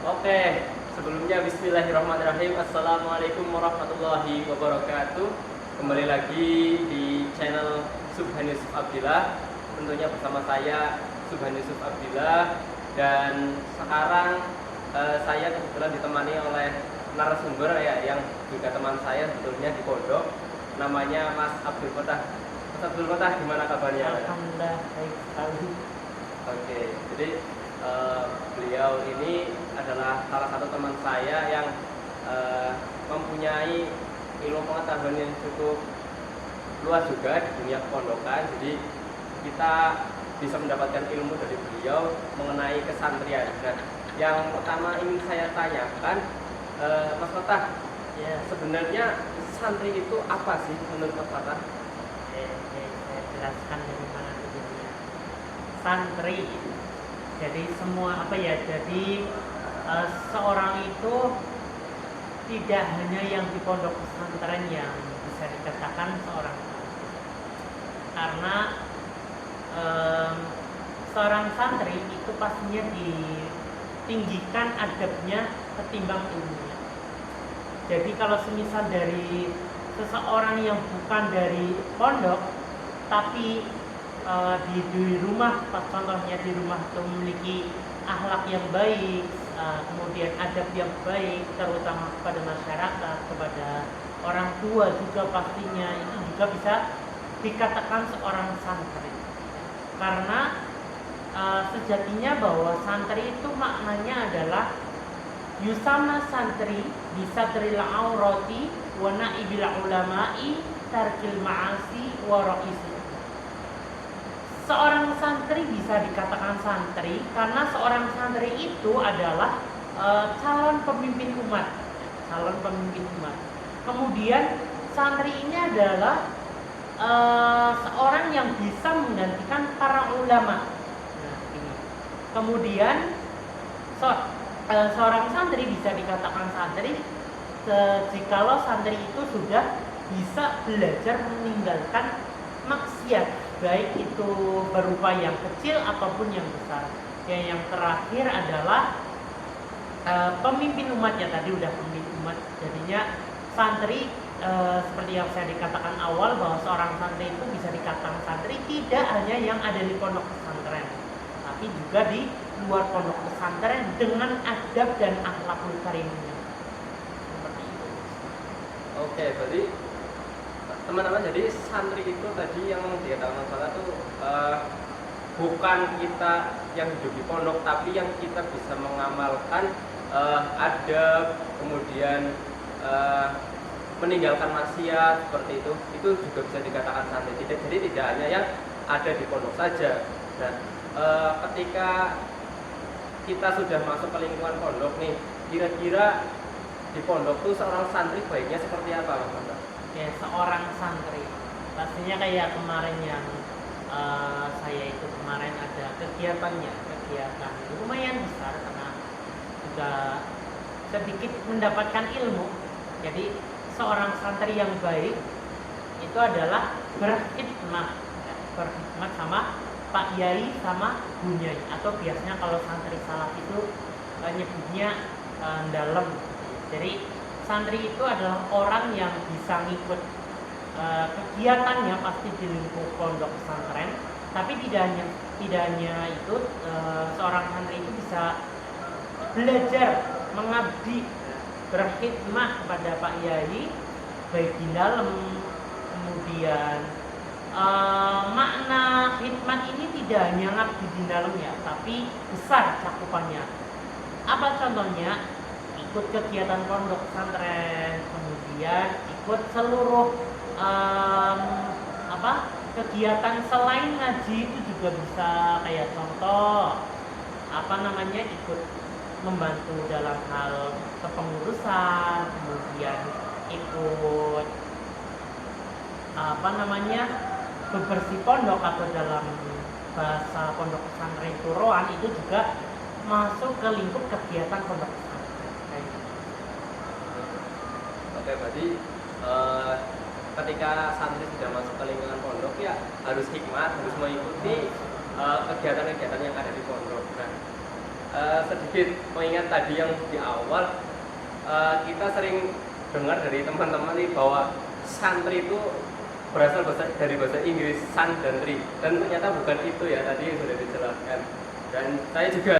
Oke, sebelumnya Bismillahirrahmanirrahim. Assalamualaikum warahmatullahi wabarakatuh. Kembali lagi di channel Subhan Yusuf Abdillah. Tentunya bersama saya Subhan Yusuf Abdillah. Dan sekarang saya kebetulan ditemani oleh narasumber yang juga teman saya sebetulnya di pondok. Namanya Mas Abdul Fatah. Mas Abdul Fatah, gimana kabarnya? Alhamdulillah baik sekali. Oke, jadi beliau ini adalah salah satu teman saya yang mempunyai ilmu pengetahuan yang cukup luas juga di dunia kepondokan. Jadi kita bisa mendapatkan ilmu dari beliau mengenai kesantrian. Nah, yang pertama ingin saya tanyakan, Mas Fatah, Ya, sebenarnya santri itu apa sih menurut Mas Fatah? saya jelaskan dari mana tujuannya. Santri. Jadi semua Jadi seorang itu tidak hanya yang di pondok pesantren yang bisa dikatakan seorang santri. Karena seorang santri itu pastinya ditinggikan adabnya ketimbang ilmunya. Jadi kalau semisal dari seseorang yang bukan dari pondok tapi di rumah, contohnya di rumah itu memiliki akhlak yang baik, kemudian adab yang baik, terutama kepada masyarakat, kepada orang tua juga pastinya itu juga bisa dikatakan seorang santri. Karena sejatinya bahwa santri itu maknanya adalah yusama santri bisa tril aurati wa naibil ulama'i tarkil ma'asi wa ra'isi. Seorang santri bisa dikatakan santri karena seorang santri itu adalah calon pemimpin umat, Kemudian santri ini adalah seorang yang bisa menggantikan para ulama. Nah, ini. Kemudian seorang santri bisa dikatakan santri jikalau santri itu sudah bisa belajar meninggalkan maksiat, baik itu berupa yang kecil ataupun yang besar. Yang terakhir adalah pemimpin umatnya, tadi udah pemimpin umat. Jadinya santri seperti yang saya dikatakan awal bahwa seorang santri itu bisa dikatakan santri tidak hanya yang ada di pondok pesantren, tapi juga di luar pondok pesantren dengan adab dan akhlakul karimnya. Seperti itu. Oke, berarti teman-teman, jadi santri itu tadi yang dikatakan Mas Fatah itu bukan kita yang hidup di pondok, tapi yang kita bisa mengamalkan adab, kemudian meninggalkan maksiat seperti itu juga bisa dikatakan santri. Jadi tidak hanya yang ada di pondok saja. Nah, ketika kita sudah masuk ke lingkungan pondok nih, kira-kira di pondok tuh seorang santri baiknya seperti apa, Mas Fatah? Ya, seorang santri pastinya kayak kemarin yang saya ikut kemarin ada kegiatan lumayan besar karena juga sedikit mendapatkan ilmu. Jadi seorang santri yang baik itu adalah berkhidmat sama Pak Yai sama Bu Nyai, atau biasanya kalau santri salaf itu nyebutnya dalam. Jadi santri itu adalah orang yang bisa ngikut kegiatannya pasti di lingkup pondok pesantren, tapi tidak hanya itu, seorang santri itu bisa belajar mengabdi, berkhidmat kepada Pak Yai baik di dalam. Kemudian makna khidmat ini tidak hanya ngabdi di dalam ya, tapi besar cakupannya. Apa contohnya? Ikut kegiatan pondok pesantren, kemudian ikut seluruh kegiatan selain ngaji itu juga bisa, kayak contoh ikut membantu dalam hal kepengurusan, kemudian ikut bebersih pondok, atau dalam bahasa pondok pesantren turoan itu juga masuk ke lingkup kegiatan pondok pesantren. Oke, berarti ketika santri sudah masuk ke lingkungan pondok ya harus hikmat, harus mengikuti kegiatan-kegiatan yang ada di pondok. Nah, sedikit mengingat tadi yang di awal, kita sering dengar dari teman-teman nih bahwa santri itu berasal dari bahasa Inggris sun dan tri, dan ternyata bukan itu ya tadi yang sudah dijelaskan. Dan saya juga